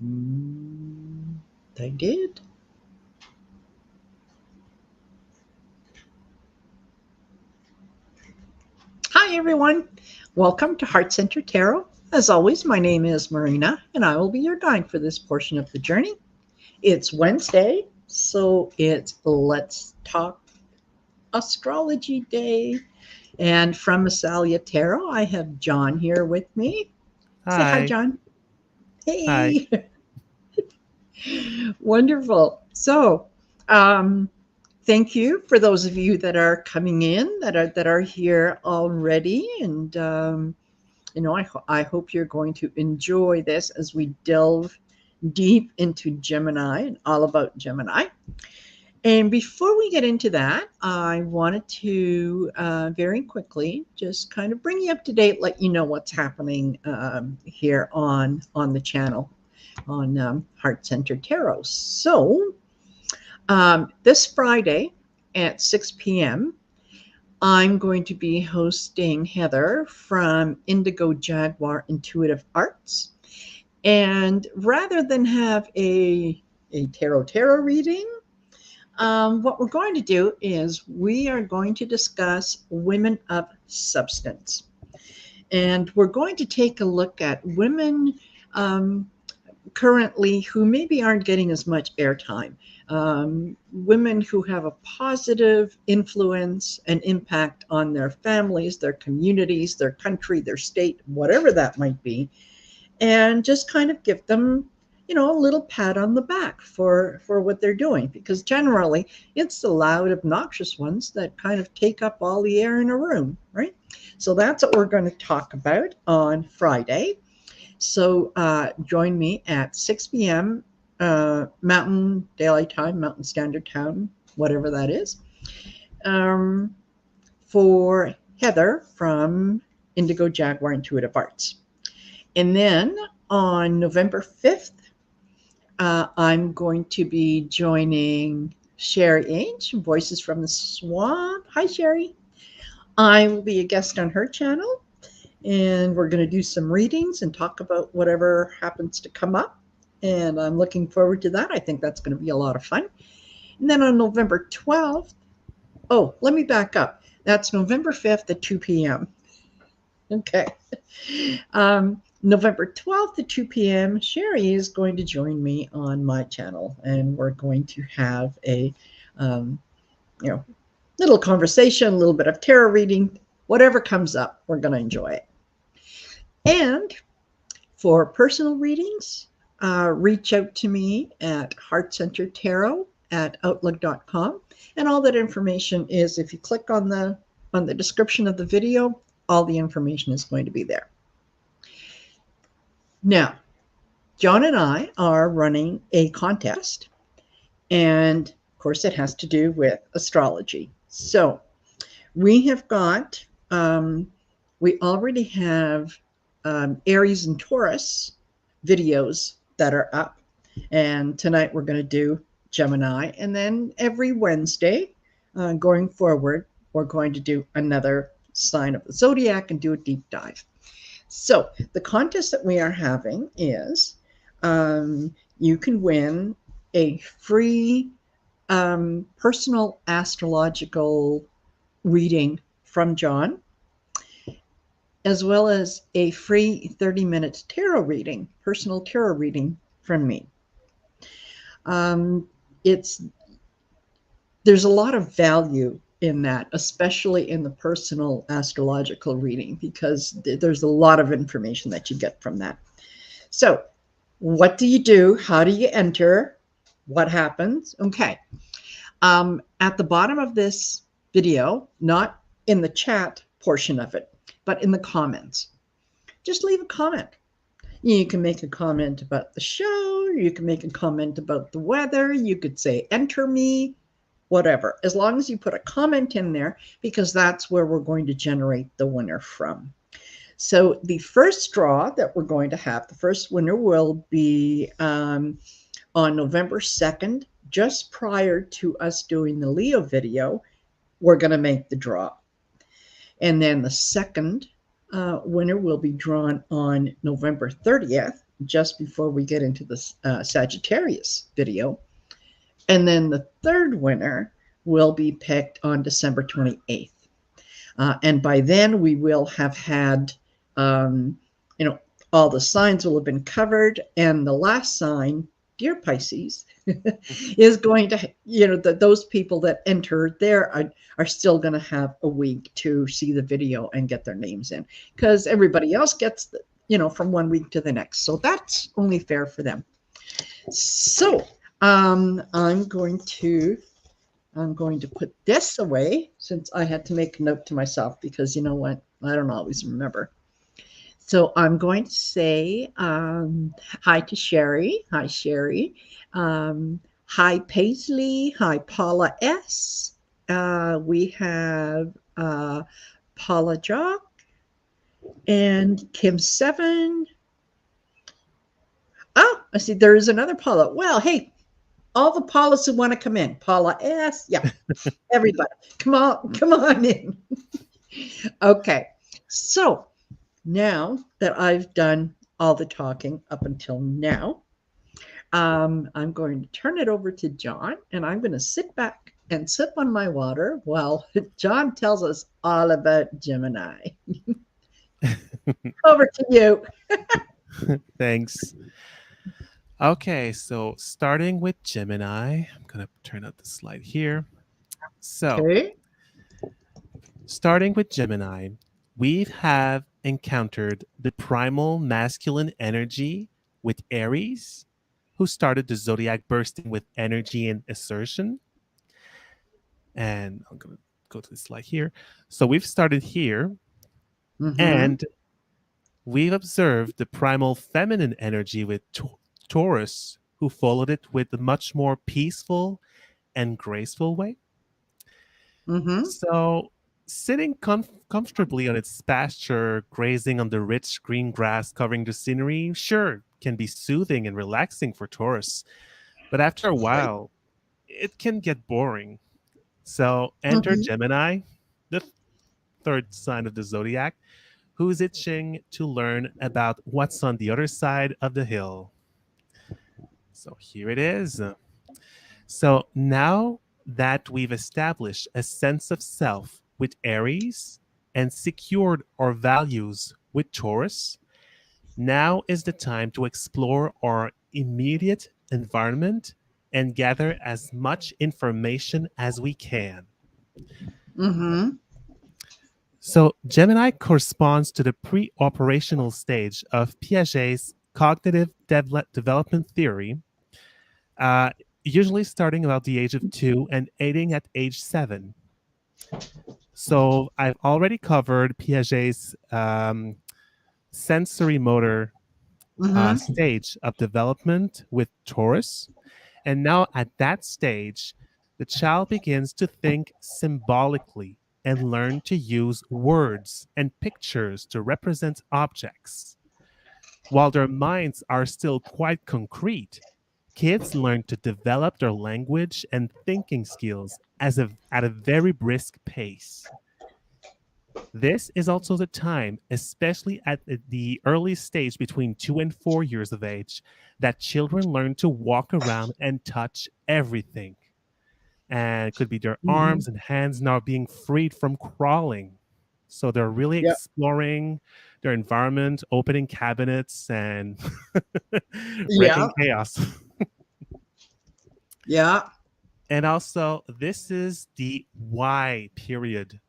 I did. Hi, everyone. Welcome to Heart Centered Tarot. As always, my name is Marina, and I will be your guide for this portion of the journey. It's Wednesday, so it's Let's Talk Astrology Day. And from Massalia Tarot, I have John here with me. Say hi, Hi. John. Hi. Hey. Wonderful. So, um, thank you for those of you that are coming in, that are here already, and I hope you're going to enjoy this as we delve deep into Gemini and all about Gemini. And before we get into that, I wanted to very quickly just kind of bring you up to date, let you know what's happening here on the channel on Heart Centered Tarot. So this Friday at 6 p.m., I'm going to be hosting Heather from Indigo Jaguar Intuitive Arts. And rather than have a tarot reading, what we're going to do is we are going to discuss women of substance. And we're going to take a look at women currently who maybe aren't getting as much airtime. Women who have a positive influence and impact on their families, their communities, their country, their state, whatever that might be, and just kind of give them, a little pat on the back for what they're doing, because generally it's the loud, obnoxious ones that kind of take up all the air in a room, right? So that's what we're going to talk about on Friday. So join me at 6 p.m. Mountain Daylight Time, Mountain Standard Time, whatever that is, um, for Heather from Indigo Jaguar Intuitive Arts. And then on November 5th, I'm going to be joining Shari H, Voices from the Swamp. Hi, Shari. I will be a guest on her channel, and we're going to do some readings and talk about whatever happens to come up. And I'm looking forward to that. I think that's going to be a lot of fun. And then on November 12th, oh, let me back up. That's November 5th at 2 p.m. Okay. November 12th at 2 p.m., Shari is going to join me on my channel, and we're going to have a um, you know little conversation, a little bit of tarot reading, whatever comes up, we're going to enjoy it. And for personal readings, reach out to me at heartcenteredtarot at outlook.com. And all that information is, if you click on the description of the video, all the information is going to be there. Now, John and I are running a contest, and of course, it has to do with astrology. So we have got, we already have Aries and Taurus videos that are up. And tonight we're going to do Gemini. And then every Wednesday going forward, we're going to do another sign of the zodiac and do a deep dive. So the contest that we are having is you can win a free personal astrological reading from John, as well as a free 30-minute tarot reading, personal tarot reading from me. It's there's a lot of value in that, especially in the personal astrological reading, because there's a lot of information that you get from that. So, what do you do? How do you enter? What happens? Okay. At the bottom of this video, not in the chat portion of it, but in the comments, just leave a comment. You can make a comment about the show, you can make a comment about the weather, you could say, enter me, whatever, as long as you put a comment in there, because that's where we're going to generate the winner from. So the first draw that we're going to have, the first winner will be on November 2nd, just prior to us doing the Leo video. We're going to make the draw. And then the second winner will be drawn on November 30th, just before we get into the Sagittarius video. And then the third winner will be picked on December 28th. And by then we will have had, you know, all the signs will have been covered. And the last sign, dear Pisces, is going to, you know, those people that enter there are still going to have a week to see the video and get their names in, because everybody else gets, you know, from one week to the next. So that's only fair for them. So I'm going to put this away, since I had to make a note to myself, because you know what? I don't always remember. So I'm going to say hi to Shari. Hi, Shari. Hi, Paisley. Hi, Paula S. We have Paula Jock and Kim 7. Oh, I see there is another Paula. Well, hey, all the Paulas who want to come in. Paula S. Yeah, everybody. Come on in. Okay. So now that I've done all the talking up until now, I'm going to turn it over to John, and I'm going to sit back and sip on my water while John tells us all about Gemini. Over to you. Thanks. Okay, so starting with Gemini, I'm going to turn up the slide here. So, Okay. starting with Gemini, we have encountered the primal masculine energy with Aries, who started the zodiac bursting with energy and assertion. And I'm going to go to the slide here. So, we've started here, Mm-hmm. and we've observed the primal feminine energy with Taurus, who followed it with a much more peaceful and graceful way. Mm-hmm. So, sitting comfortably on its pasture, grazing on the rich green grass covering the scenery, sure, can be soothing and relaxing for Taurus. But after a Right. while, it can get boring. So, enter Mm-hmm. Gemini, the third sign of the zodiac, who's itching to learn about what's on the other side of the hill. So, here it is. So now that we've established a sense of self with Aries and secured our values with Taurus, now is the time to explore our immediate environment and gather as much information as we can. Mm-hmm. So, Gemini corresponds to the pre operational stage of Piaget's cognitive development theory, uh, usually starting about the age of 2 and ending at age 7. So I've already covered Piaget's sensory motor Mm-hmm. stage of development with Taurus. And now at that stage, the child begins to think symbolically and learn to use words and pictures to represent objects. While their minds are still quite concrete, kids learn to develop their language and thinking skills at a very brisk pace. This is also the time, especially at the early stage between 2 and 4 years of age, that children learn to walk around and touch everything. And it could be their Mm-hmm. arms and hands now being freed from crawling. So they're really Yep. exploring their environment, opening cabinets and Yeah. wrecking chaos. Yeah. And also, this is the why period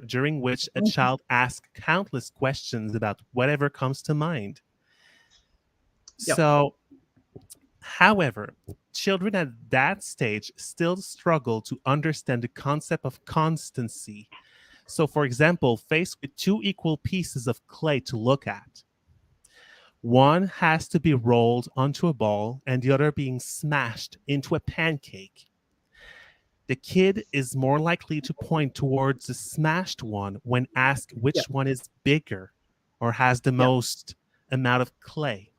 during which a child asks countless questions about whatever comes to mind. Yep. So, however, children at that stage still struggle to understand the concept of constancy. So, for example, faced with two equal pieces of clay to look at, one has to be rolled onto a ball and the other being smashed into a pancake. The kid is more likely to point towards the smashed one when asked Yep. which one is bigger or has the Yep. most amount of clay.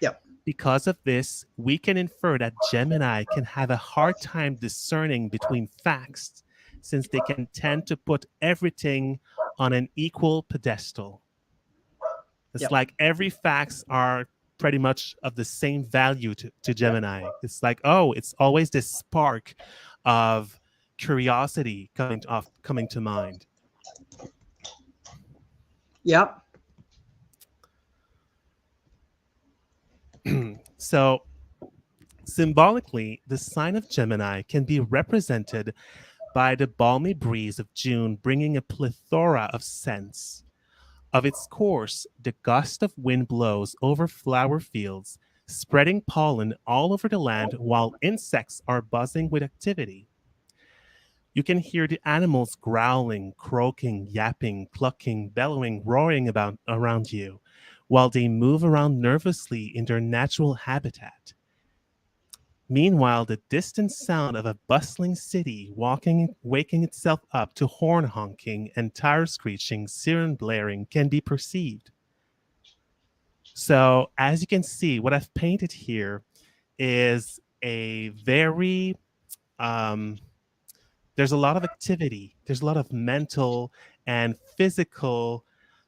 Yep. Because of this, we can infer that Gemini can have a hard time discerning between facts since they can tend to put everything on an equal pedestal. It's Yep. like every facts are pretty much of the same value to Gemini. It's like, oh, it's always this spark of curiosity coming to mind. Yep. So symbolically, the sign of Gemini can be represented by the balmy breeze of June, bringing a plethora of scents. Of its course, the gust of wind blows over flower fields, spreading pollen all over the land while insects are buzzing with activity. You can hear the animals growling, croaking, yapping, clucking, bellowing, roaring about around you, while they move around nervously in their natural habitat. Meanwhile, the distant sound of a bustling city waking itself up to horn honking and tire screeching, siren blaring can be perceived. So, as you can see, what I've painted here is a very there's a lot of activity. There's a lot of mental and physical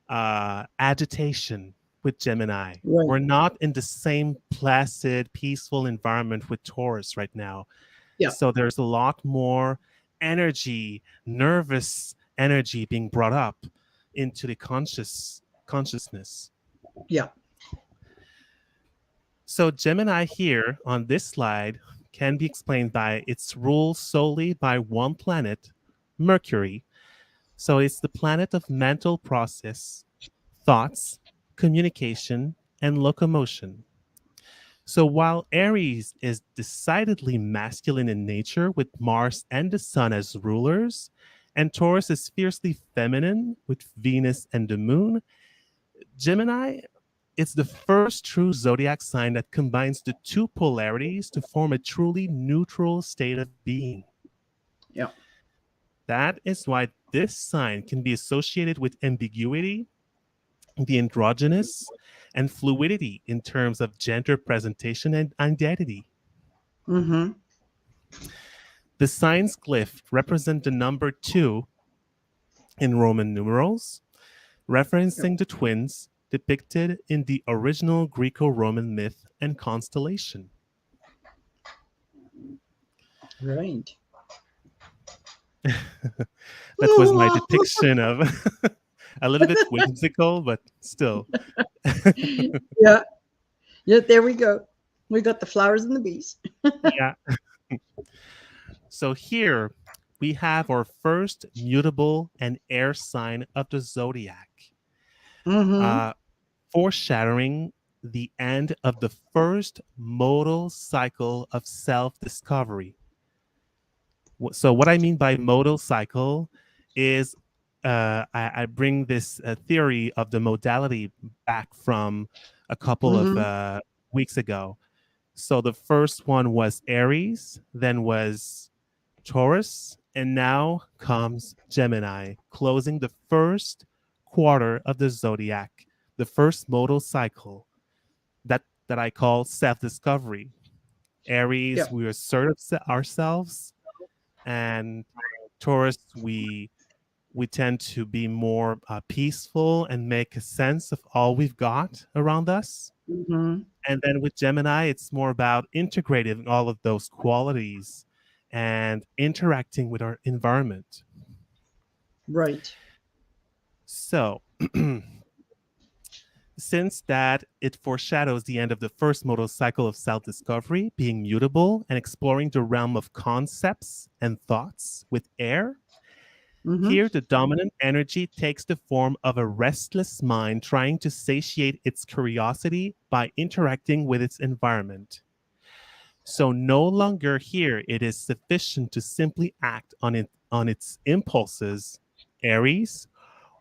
agitation with Gemini. Right. We're not in the same placid, peaceful environment with Taurus right now. Yeah. So there's a lot more energy, nervous energy being brought up into the consciousness. Yeah. So Gemini here on this slide can be explained by its ruled solely by one planet, Mercury. So it's the planet of mental process, thoughts, communication, and locomotion. So while Aries is decidedly masculine in nature with Mars and the Sun as rulers, and Taurus is fiercely feminine with Venus and the Moon, Gemini is the first true zodiac sign that combines the two polarities to form a truly neutral state of being. Yeah. That is why this sign can be associated with ambiguity, the androgynous, and fluidity in terms of gender presentation and identity. Mm-hmm. The sign's glyph represent the number 2 in Roman numerals, referencing the twins depicted in the original Greco-Roman myth and constellation. Right. That was my depiction of a little bit whimsical, but still. Yeah. Yeah. There we go. We got the flowers and the bees. Yeah. So here we have our first mutable and air sign of the zodiac, Mm-hmm. foreshadowing the end of the first modal cycle of self-discovery. So what I mean by modal cycle is I bring this theory of the modality back from a couple of Mm-hmm. weeks ago. So the first one was Aries, then was Taurus, and now comes Gemini, closing the first quarter of the zodiac, the first modal cycle that I call self-discovery. Yeah. Aries, we assert ourselves, and Taurus, we tend to be more peaceful and make a sense of all we've got around us. Mm-hmm. And then with Gemini, it's more about integrating all of those qualities and interacting with our environment. Right. So, since that it foreshadows the end of the first modal cycle of self-discovery, being mutable and exploring the realm of concepts and thoughts with air, Mm-hmm. here the dominant energy takes the form of a restless mind trying to satiate its curiosity by interacting with its environment. So no longer here it is sufficient to simply act on its impulses, Aries,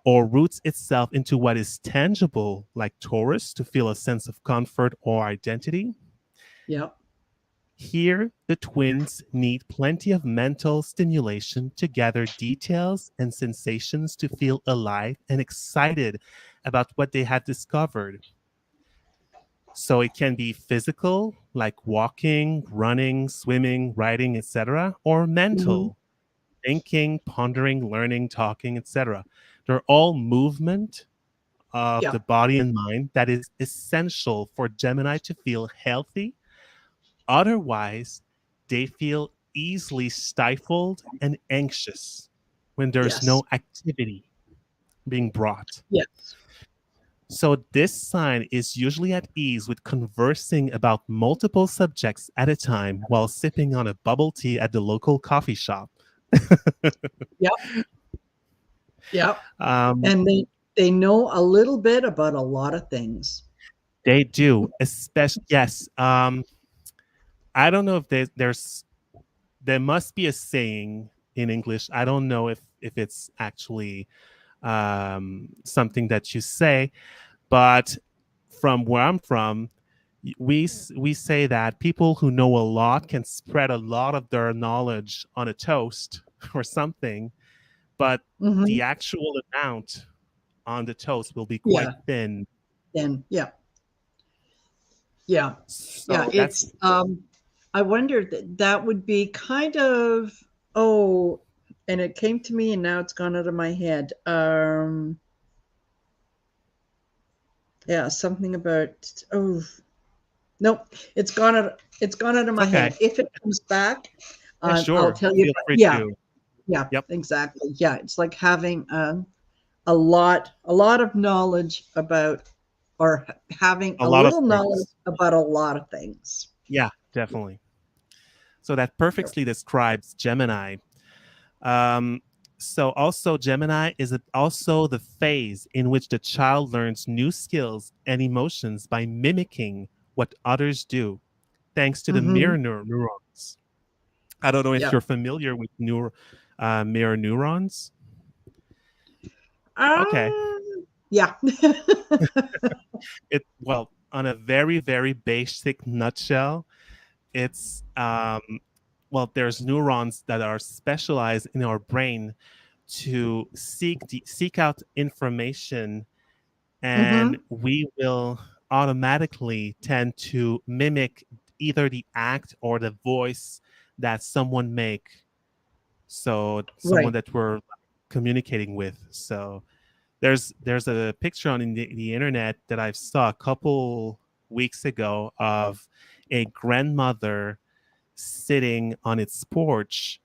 or roots itself into what is tangible, like Taurus, to feel a sense of comfort or identity. Yeah. Here, the twins need plenty of mental stimulation to gather details and sensations to feel alive and excited about what they have discovered. So it can be physical, like walking, running, swimming, riding, etc., or Mm-hmm. mental, thinking, pondering, learning, talking, etc. They're all movement of Yeah. the body and mind that is essential for Gemini to feel healthy. Otherwise, they feel easily stifled and anxious when there's Yes. no activity being brought. Yes. So, this sign is usually at ease with conversing about multiple subjects at a time while sipping on a bubble tea at the local coffee shop. Yep. Yep. um, And they know a little bit about a lot of things. they do, especially, yes. I don't know if there must be a saying in English. I don't know if it's actually something that you say, but from where I'm from, we say that people who know a lot can spread a lot of their knowledge on a toast or something, but Hmm. the actual amount on the toast will be quite Yeah. thin. Then yeah. Yeah. Yeah. So that's It's I wondered that that would be kind of, oh, and it came to me and now it's gone out of my head. Yeah, something about, oh, nope, it's gone out of my okay. head. If it comes back, Yeah, I'll sure. tell you. Feel But free yeah, to. yeah, Yep. exactly. Yeah, it's like having a lot of knowledge about, or having A a lot of little knowledge things. about a lot of things. Yeah, definitely. So that perfectly describes Gemini. Um, so also Gemini is also the phase in which the child learns new skills and emotions by mimicking what others do, thanks to the Hmm. neurons. I don't know if you're Yep. familiar with mirror neurons. Okay, Yeah. it well on a very basic nutshell, it's well, there's neurons that are specialized in our brain to seek out information, and Hmm. we will automatically tend to mimic either the act or the voice that someone make, so someone Right. that we're communicating with. So there's a picture on the internet that I saw a couple weeks ago of a grandmother sitting on its porch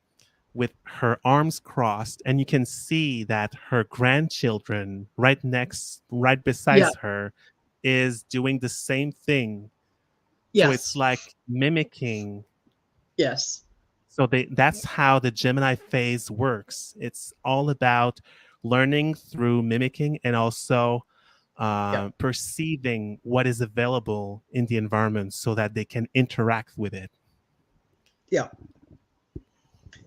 with her arms crossed, and you can see that her grandchildren right Yeah. beside her is doing the same thing. So it's Yes. like mimicking. Yes. So that's how the Gemini phase works. It's all about learning through mimicking and also Yeah. perceiving what is available in the environment so that they can interact with it. Yeah.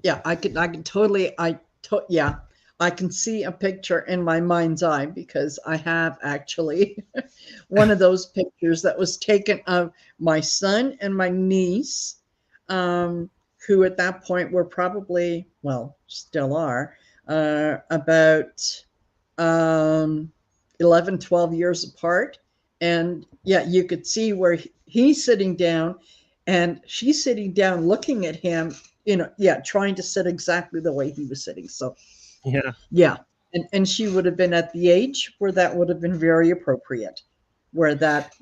Yeah, I could totally, yeah, I can see a picture in my mind's eye because I have actually one of those pictures that was taken of my son and my niece, um, who at that point were probably, well, still are, about um, 11, 12 years apart. And yeah, you could see where he's sitting down and she's sitting down looking at him, yeah, trying to sit exactly the way he was sitting. So Yeah. yeah. And she would have been at the age where that would have been very appropriate, where that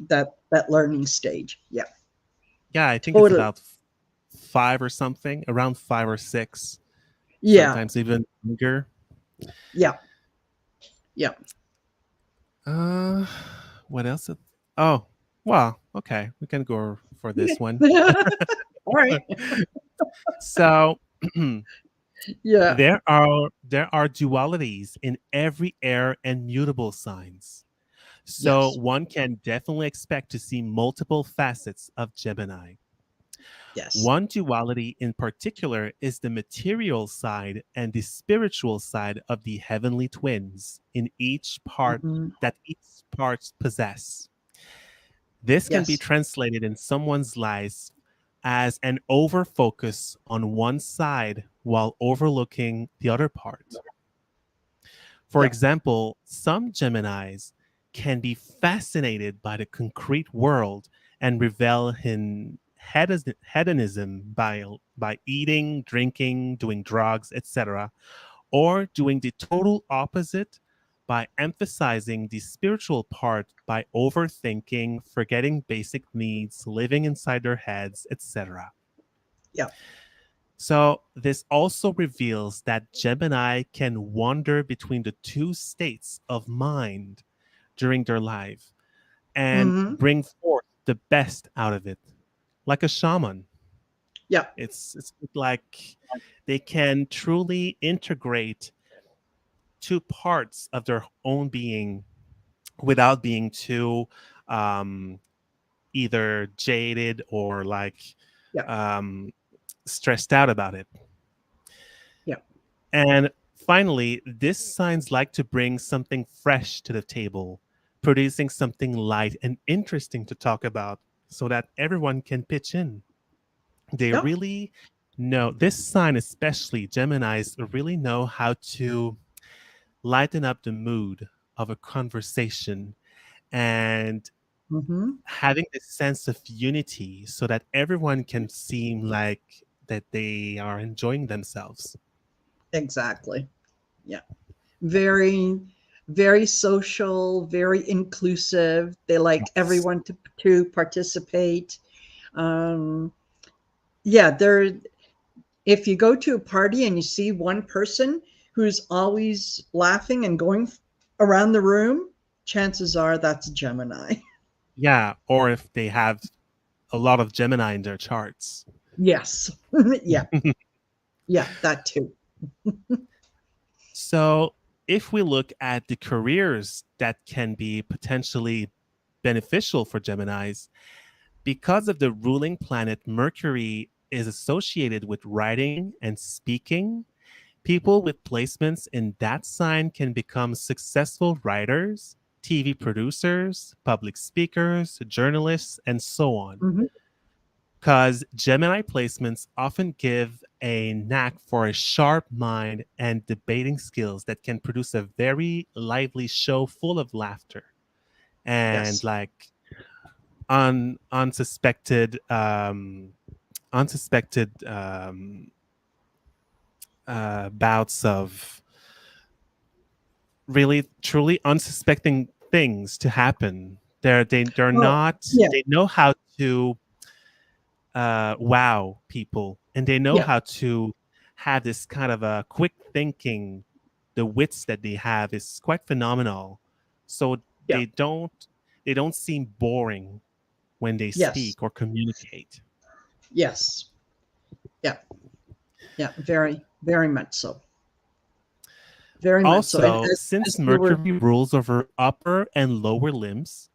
learning stage. Yeah, Yeah, I think it's totally. about five or something, around 5 or 6, Yeah, sometimes even younger. yeah, yeah. Uh, what else? Oh, well, okay, we can go for this one. All right. So Yeah. there are dualities in every air and mutable signs. So Yes. one can definitely expect to see multiple facets of Gemini. Yes. One duality in particular is the material side and the spiritual side of the heavenly twins in each part Hmm. that each parts possess. This can be Yes. translated in someone's life as an overfocus on one side while overlooking the other part. For Yeah. example, some Geminis can be fascinated by the concrete world and revel in hedonism by eating, drinking, doing drugs, etc., or doing the total opposite by emphasizing the spiritual part by overthinking, forgetting basic needs, living inside their heads, etc. Yeah. So, this also reveals that Gemini can wander between the two states of mind during their life and Hmm. bring forth the best out of it, like a shaman. Yeah. It's like they can truly integrate two parts of their own being without being too um, either jaded or like Yeah. um, stressed out about it. Yeah. And finally, this signs like to bring something fresh to the table, producing something light and interesting to talk about so that everyone can pitch in. They Yeah. really know, this sign, especially Geminis, really know how to lighten up the mood of a conversation and Hmm. having this sense of unity so that everyone can seem like that they are enjoying themselves. Exactly. Yeah. Very, very social, very inclusive. They like Yes. everyone to participate. Um, yeah, they're if you go to a party and you see one person who's always laughing and going around the room, chances are that's Gemini. Yeah, or if they have a lot of Gemini in their charts. Yes. Yeah. Yeah, that too. So, if we look at the careers that can be potentially beneficial for Geminis, because of the ruling planet Mercury is associated with writing and speaking, people with placements in that sign can become successful writers, TV producers, public speakers, journalists, and so on. Hmm. Because Gemini placements often give a knack for a sharp mind and debating skills that can produce a very lively show full of laughter and Yes. like unsuspected unsuspected bouts of really truly unsuspecting things to happen. They're Well, not, yeah. they know how to wow people, and they know Yeah. how to have this kind of a quick thinking. The wits that they have is quite phenomenal. So Yeah. they don't they don't seem boring when they Yes. speak or communicate. Yes. Yeah. Yeah. Very, very much so. Very much so. And Also, as since you were, Mercury rules over upper and lower limbs,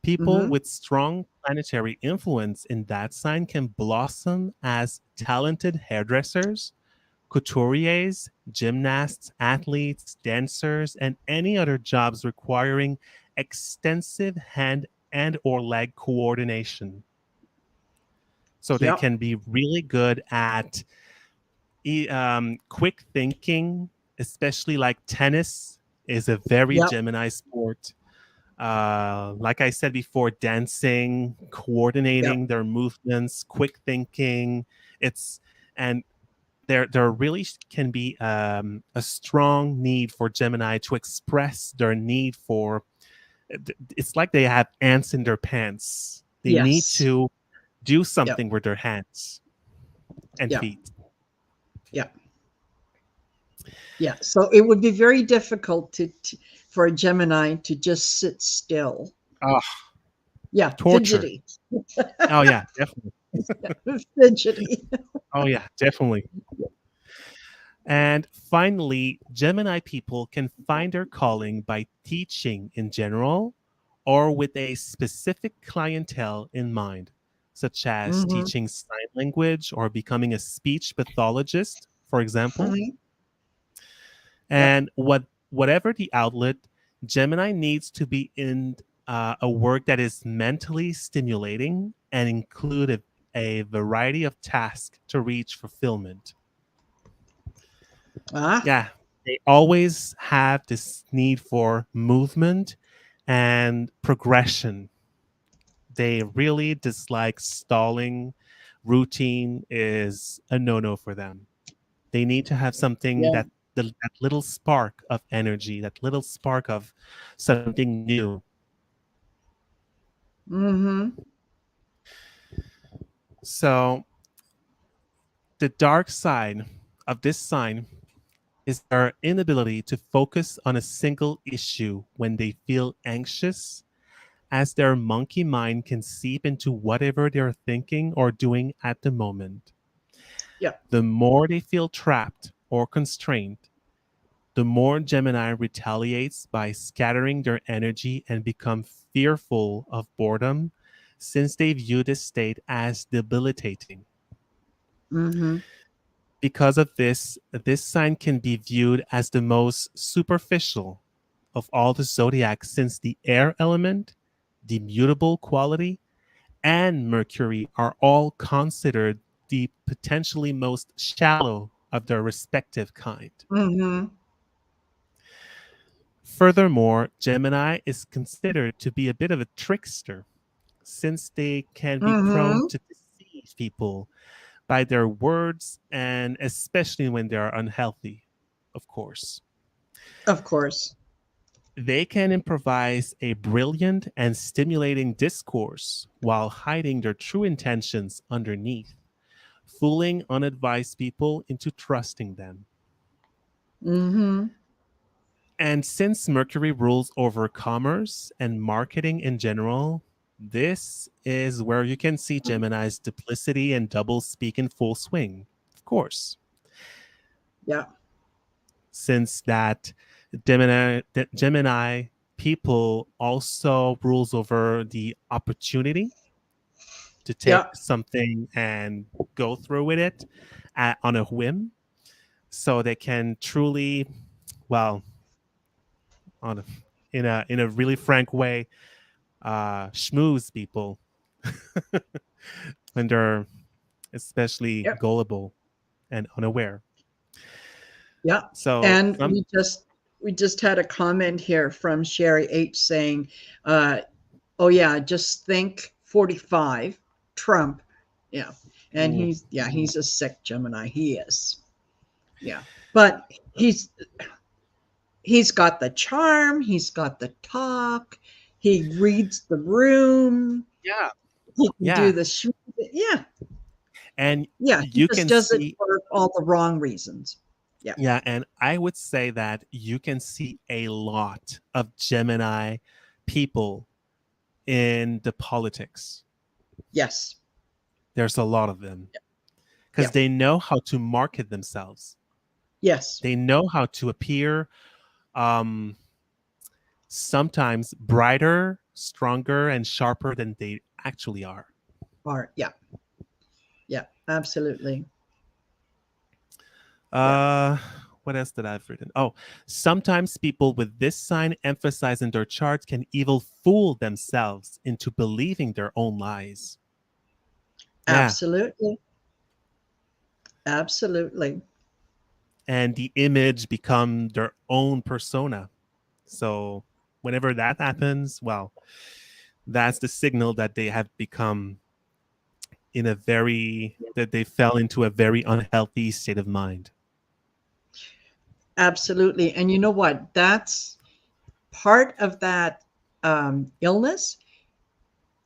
people hmm, with strong planetary influence in that sign can blossom as talented hairdressers, couturiers, gymnasts, athletes, dancers, and any other jobs requiring extensive hand and or leg coordination. So they yep. can be really good at quick thinking, especially like tennis is a very Yep. Gemini sport. Like I said before, dancing, Yep. coordinating their movements, quick thinking. It's and there really can be a strong need for Gemini to express their need for. It's like they have ants in their pants. They need Yes. to do Yep. something with their hands and Yep. feet. Yep. Yeah. So it would be very difficult to for a Gemini to just sit still. Oh, Yeah. torture. Fidgety. Oh yeah, definitely. Fidgety. Oh yeah, definitely. And finally, Gemini people can find their calling by teaching in general or with a specific clientele in mind, such as Hmm. teaching sign language or becoming a speech pathologist, for example. Hmm. Yep. And whatever the outlet, Gemini needs to be in a work that is mentally stimulating and include a variety of tasks to reach fulfillment. Ah. Yeah, they always have this need for movement and progression. They really dislike stalling. Routine is a no no for them. They need to have something Yeah. that that little spark of energy, that little spark of something new. Mm-hmm. So the dark side of this sign is their inability to focus on a single issue when they feel anxious, as their monkey mind can seep into whatever they're thinking or doing at the moment. Yeah. The more they feel trapped or constrained, the more Gemini retaliates by scattering their energy and become fearful of boredom, since they view this state as debilitating. Mm-hmm. Because of this, this sign can be viewed as the most superficial of all the zodiac, since the air element, the mutable quality, and Mercury are all considered the potentially most shallow of their respective kind. Mm-hmm. Furthermore, Gemini is considered to be a bit of a trickster, since they can be prone Mm-hmm. to deceive people by their words, and especially when they are unhealthy, of course. Of course. They can improvise a brilliant and stimulating discourse while hiding their true intentions underneath, fooling unadvised people into trusting them. Mm-hmm. And since Mercury rules over commerce and marketing in general, this is where you can see Gemini's duplicity and double speak in full swing. Of course, Yeah. since that Gemini people also rules over the opportunity to take Yeah. something and go through with it on a whim, so they can truly, well, on a, in a really frank way, schmooze people when they're especially Yeah. gullible and unaware. Yeah. So And some we just had a comment here from Shari H saying, uh, oh yeah, just think 45, Trump. Yeah. And Ooh, he's a sick Gemini. He is. Yeah. But he's got the charm, he's got the talk, he reads the room, yeah, he can do yeah, the yeah, and yeah, he you just can does it see, for all the wrong reasons. Yeah. yeah, and I would say that you can see a lot of Gemini people in the politics. Yes. There's a lot of them because Yeah. they know how to market themselves. Yes. They know how to appear, um, sometimes brighter, stronger, and sharper than they actually are. Or yeah. Yeah. Absolutely. Yeah. Uh, what else did I've written? Oh, sometimes people with this sign emphasized in their charts can even fool themselves into believing their own lies. Yeah, Absolutely. Absolutely. and the image become their own persona. So whenever that happens, well, that's the signal that they have become in a very that they fell into a very unhealthy state of mind. Absolutely. And you know what? That's part of that illness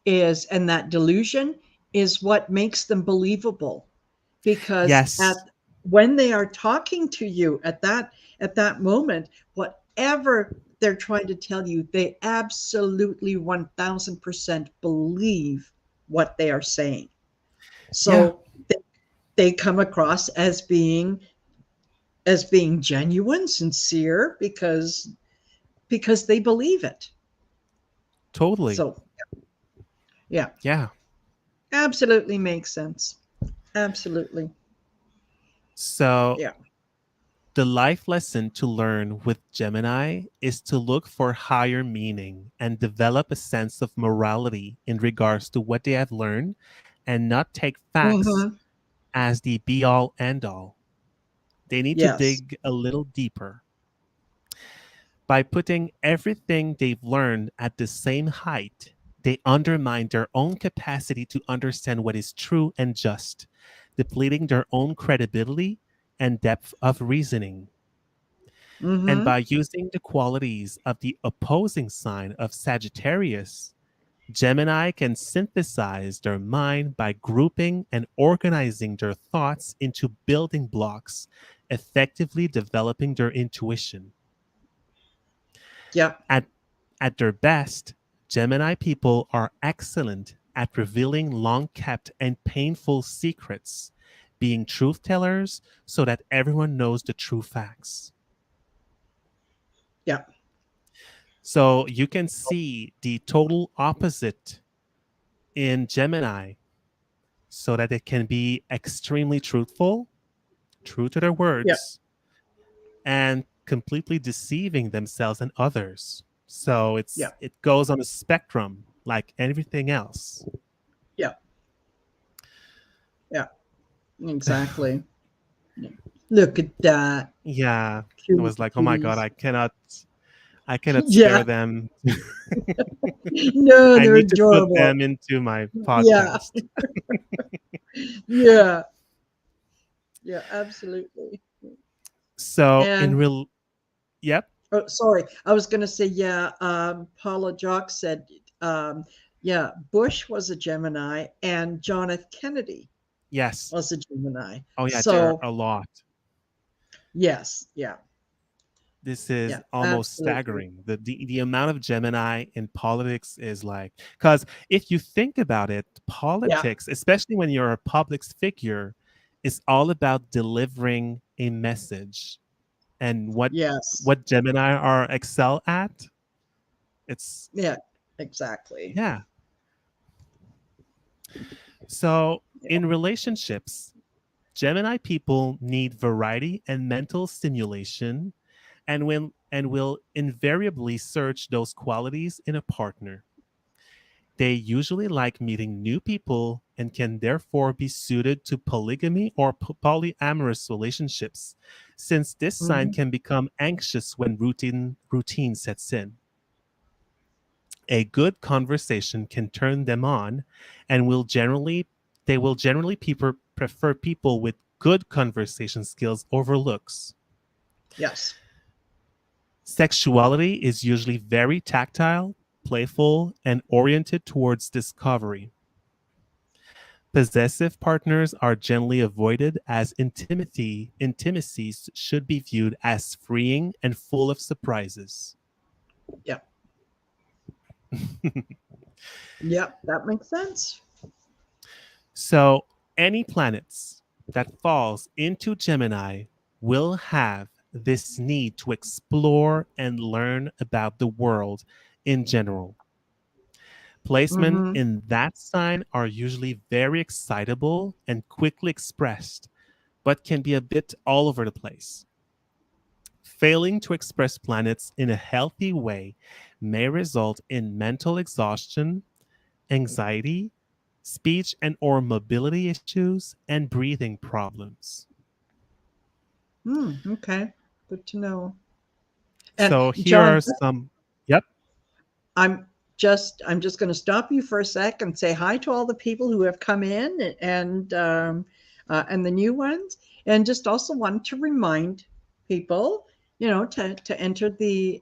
is, and that delusion is what makes them believable, because Yes, at when they are talking to you at that moment, whatever they're trying to tell you, they absolutely 1000% believe what they are saying. yeah, So they come across as being genuine, sincere, because they believe it. totally. So yeah, Yeah. absolutely makes sense. Absolutely. So Yeah. the life lesson to learn with Gemini is to look for higher meaning and develop a sense of morality in regards to what they have learned, and not take facts Hmm. as the be all end all. They need to Yes. dig a little deeper. By putting everything they've learned at the same height, they undermine their own capacity to understand what is true and just, depleting their own credibility and depth of reasoning. And Mm-hmm. by using the qualities of the opposing sign of Sagittarius, Gemini can synthesize their mind by grouping and organizing their thoughts into building blocks, effectively developing their intuition. Yep. At, at their best, Gemini people are excellent at revealing long kept and painful secrets, being truth tellers so that everyone knows the true facts. Yep. So you can see the total opposite in Gemini so that it can be extremely truthful, true to their Yep. words, and completely deceiving themselves and others. So Yep. it goes on a spectrum like everything else. Yep. Yep. Exactly. Look at that. Yeah. I was like, oh my God, Cuties. I cannot spare Yeah. them. No, I they're need to put adorable. them into my Yeah. podcast. Yeah. Yeah, absolutely. So in And real yep, oh, sorry, I was going to say, yeah, Paula Jock said, um, yeah, Bush was a Gemini and John F. Kennedy yes. was a Gemini. Oh yeah, there are So, a lot. yes, yeah, This is yeah, almost absolutely. staggering. The amount of Gemini in politics is like, because if you think about it, Yeah, politics, especially when you're a public figure, is all about delivering a message. And yes, what Gemini are excel at, it's yeah, exactly. yeah. So Yeah. in relationships, Gemini people need variety and mental stimulation and will invariably search those qualities in a partner. They usually like meeting new people and can therefore be suited to polygamy or polyamorous relationships, since this sign Hmm. can become anxious when routine sets in. A good conversation can turn them on, and they will generally prefer people with good conversation skills over looks. Yes. Sexuality is usually very tactile, playful, and oriented towards discovery. Possessive partners are generally avoided as intimacies should be viewed as freeing and full of surprises. Yeah. Yeah, that makes sense. So, any planets that falls into Gemini will have this need to explore and learn about the world in general. Placement Hmm. in that sign are usually very excitable and quickly expressed, but can be a bit all over the place. Failing to express planets in a healthy way may result in mental exhaustion, anxiety, speech and or mobility issues, and breathing problems. Okay, good to know. And So here John, are some yep, I'm I'm just going to stop you for a sec and say hi to all the people who have come in and the new ones, and just also want to remind people, to enter the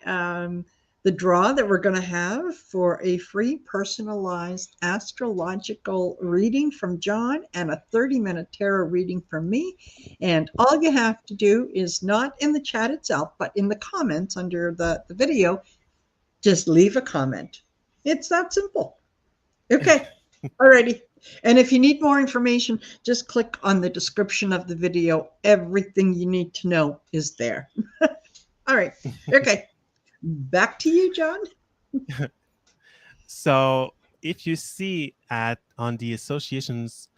draw that we're going to have for a free personalized astrological reading from John and a 30-minute tarot reading from me. And all you have to do is not in the chat itself, but in the comments under the video, just leave a comment. It's that simple. Okay. Alrighty. And if you need more information, just click on the description of the video. Everything you need to know is there. All right. Okay. Back to you, John. So if you see at on the associations,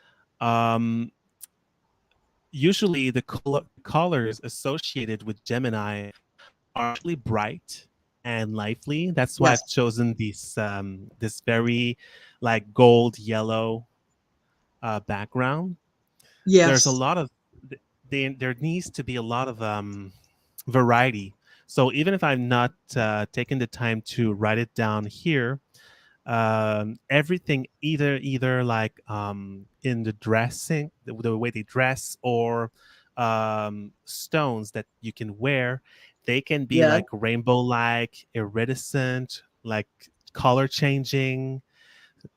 um, usually the colors associated with Gemini are actually bright and lively. That's why Yes. I've chosen this very like gold yellow background. There's a Yes. lot of there needs to be a lot of variety. So even if I'm not taking the time to write it down here, everything either like in the dressing, the way they dress, or stones that you can wear, they can be Yeah. like rainbow like, iridescent, like color changing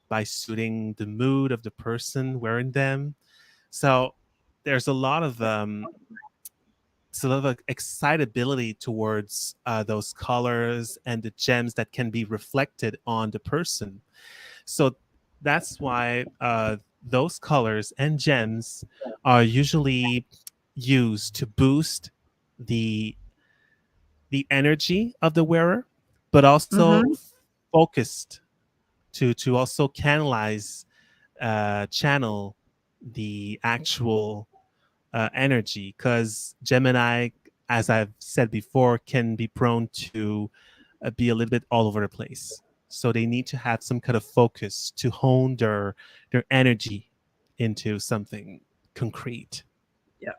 by suiting the mood of the person wearing them. So there's a lot of sort of excitability towards those colors and the gems that can be reflected on the person. So that's why those colors and gems are usually used to boost the the energy of the wearer, but also Mm-hmm. focused to also channel the actual energy, because Gemini, as I've said before, can be prone to be a little bit all over the place. So they need to have some kind of focus to hone their energy into something concrete. Yeah.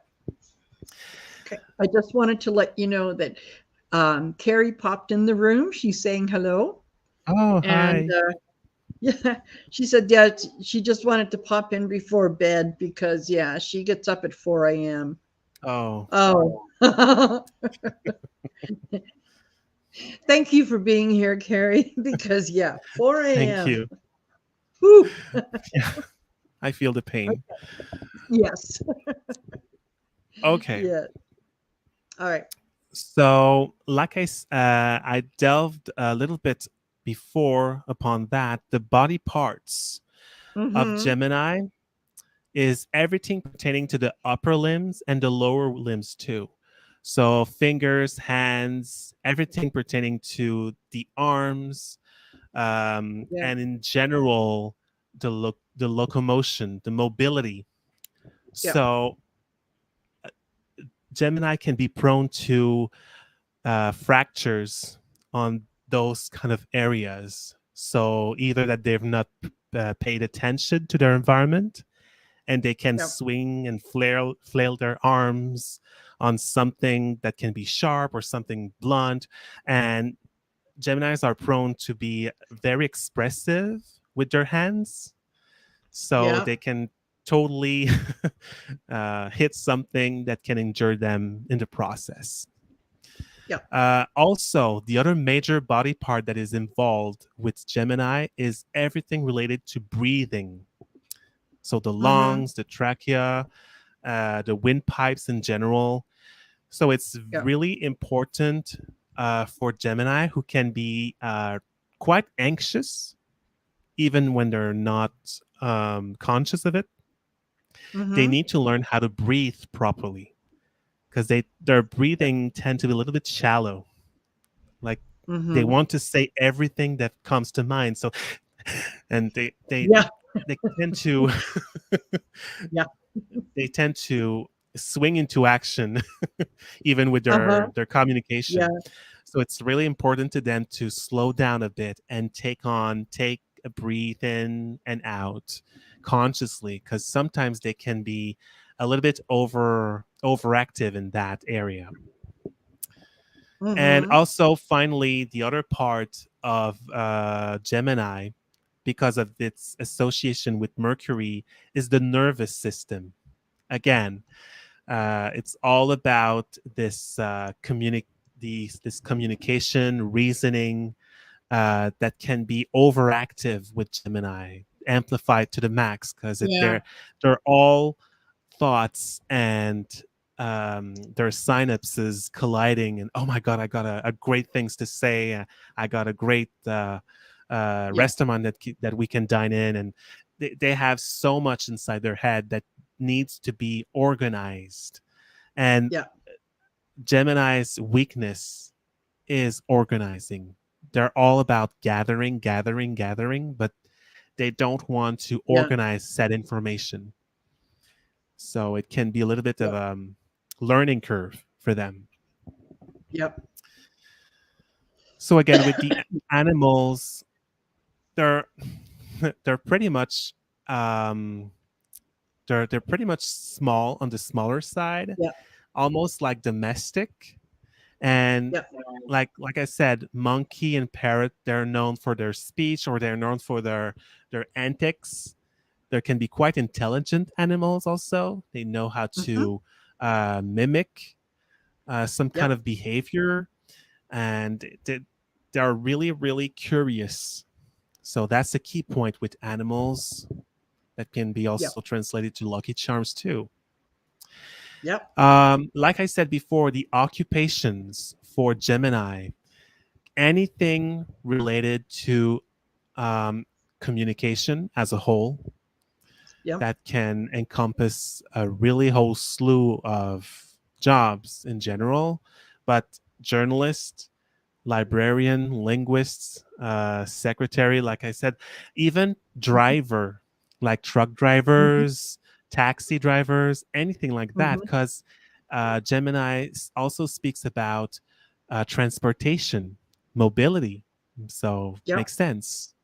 Okay. I just wanted to let you know that Carrie popped in the room. She's saying hello. Oh, And hi. yeah, she said, yeah, she just wanted to pop in before bed because, yeah, she gets up at 4 a.m. Oh, Oh, thank you for being here, Carrie, because, yeah, 4 thank a.m. you. Whew. Yeah, I feel the pain. Yes. Okay. Yeah. All right. So, I delved a little bit before upon that. The body parts of Mm-hmm. Gemini is everything pertaining to the upper limbs and the lower limbs too. So, fingers, hands, everything pertaining to the arms, Yeah. and in general, the locomotion, the mobility. Yeah. So, Gemini can be prone to fractures on those kind of areas. So either that they've not paid attention to their environment, and they can Yeah. swing and flail their arms on something that can be sharp or something blunt. And Geminis are prone to be very expressive with their hands. So Yeah. they can totally hit something that can injure them in the process. Yeah. Also, the other major body part that is involved with Gemini is everything related to breathing. So the Mm-hmm. lungs, the trachea, the windpipes in general. So it's Yeah. really important for Gemini, who can be quite anxious even when they're not conscious of it. They Mm-hmm. need to learn how to breathe properly, because their Yeah. breathing tend to be a little bit shallow. Like, they Mm-hmm. want to say everything that comes to mind. So, and Yeah. they tend to Yeah. they tend to swing into action even with Uh-huh. their Yeah. communication. So it's really important to them to slow down a bit and take a breathe in and out consciously, because sometimes they can be a little bit overactive in that area. And Mm-hmm. also, finally, the other part of Gemini, because of its association with Mercury, is the nervous system. Again, it's all about this communication, reasoning that can be overactive with Gemini, amplified to the max, because Yeah. they're all thoughts and their synapses colliding, and oh my god, I got a great things to say, I got a great Yeah. restaurant that we can dine in, and they have so much inside their head that needs to be organized. And Yeah. Gemini's weakness is organizing. They're all about gathering, gathering, gathering, but they don't want to Yeah. organize said information. So it can be a little bit of Yep. a learning curve for them. Yep. So again, with the animals, they're they're pretty much um, they're pretty much small, on the smaller side, Yep. almost like domestic. And Yep. like I said, monkey and parrot, they're known for their speech, or they're known for their antics. There can be quite intelligent animals also. They know how Mm-hmm. to mimic some kind Yep. of behavior, and they're really, really curious. So that's a key point with animals that can be Yep. also translated to lucky charms too. Yep. Like I said before, the occupations for Gemini, anything related to um, communication as a whole, Yep. that can encompass a really whole slew of jobs in general, but journalist, librarian, linguists, secretary, like I said, even driver, like truck Hmm. drivers, taxi drivers, anything like that. Hmm. Because Gemini also speaks about transportation, mobility. So Yep. makes sense.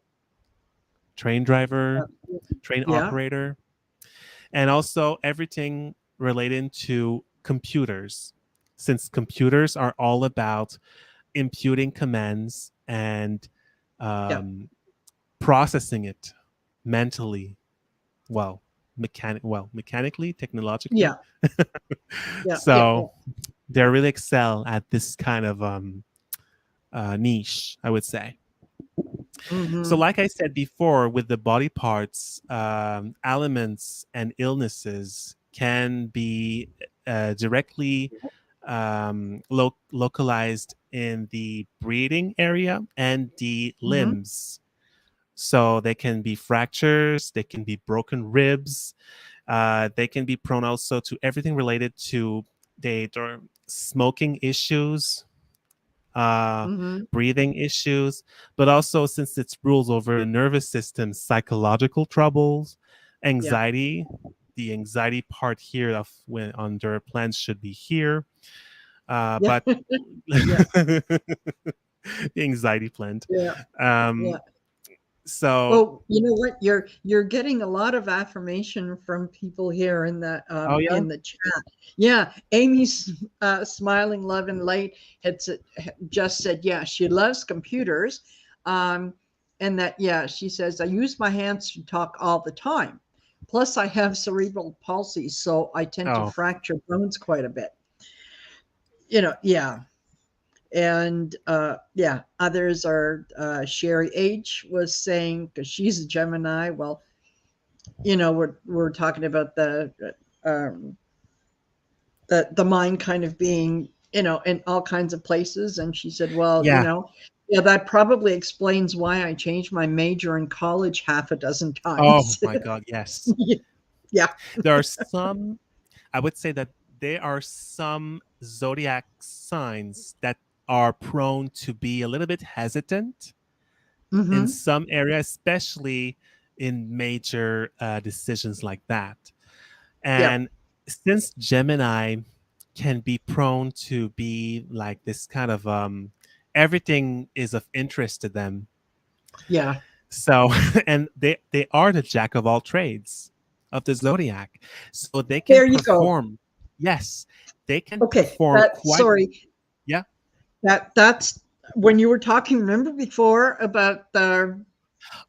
Train driver, Uh, train yeah. operator, and also everything relating to computers, since computers are all about imputing commands and Yep. um, processing it mentally, well, mechanically, technologically. Yeah. Yeah. Yeah. Yeah. So they really excel at this kind of niche, I would say. So, Hmm. like I said before, with the body parts, ailments and illnesses can be directly localized in the breathing area and the Hmm. limbs. So they can be fractures, they can be broken ribs, they can be prone also to everything related to their smoking issues, uh, Hmm. breathing issues, but also since it rules over the nervous system, psychological troubles, Yeah. anxiety. The anxiety part here of when under plans should be here, Yeah. but Yeah. the anxiety plant. Yeah. Um, Yeah. so, Well, you know what? You're getting a lot of affirmation from people here oh yeah, in the chat. Yeah, Amy's smiling love and light just said, yeah, she loves computers, um, and that yeah, she says I use my hands to talk all the time. Plus, I have cerebral palsy, so I tend to oh fracture bones quite a bit. Yeah, and yeah, others are Shari H was saying because she's a Gemini. Well, we're talking about um, the mind kind of being in all kinds of places, and she said, well, yeah, yeah, that probably explains why I changed my major in college half a dozen oh times. my God, yes. Yeah. There are some. I would say that there are some zodiac signs that are prone to be a little bit hesitant in Mm-hmm. some areas, especially in major decisions like that. Yeah. And since Gemini can be prone to be like this kind of everything is of interest to them. Yeah. So and they are the jack of all trades of the zodiac. So they can There you go. perform. Yes, they can Okay. perform That quite, sorry. yeah. That's when you were talking. Remember before about the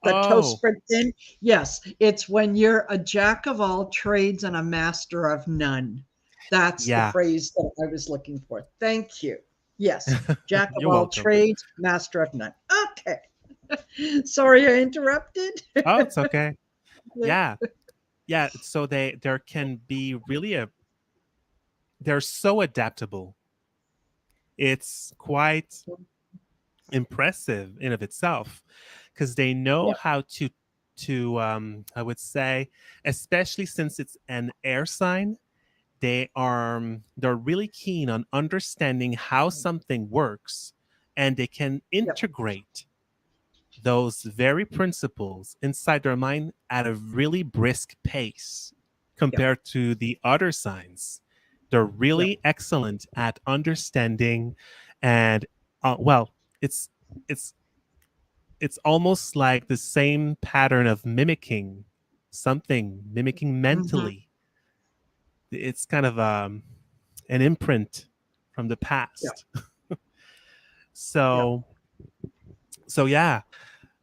toast Oh, spread thin? Yes, it's when you're a jack of all trades and a master of none. That's the yeah. phrase that I was looking for. Thank you. Yes, jack of You're all welcome. trades, master of none. Okay. Sorry I interrupted. Oh, it's okay. Yeah. Yeah, so there can be really a they're so adaptable. It's quite impressive in of itself because they know Yeah. how to I would say, especially since it's an air sign, they're really keen on understanding how something works, and they can Yep. integrate those very principles inside their mind at a really brisk pace Yep. compared to the other signs. They're Yep. really excellent at understanding, and well, it's it's it's almost like the same pattern of mimicking something, mimicking Mm-hmm. mentally. It's kind of an imprint from the Yep. past. Yep. So so yeah.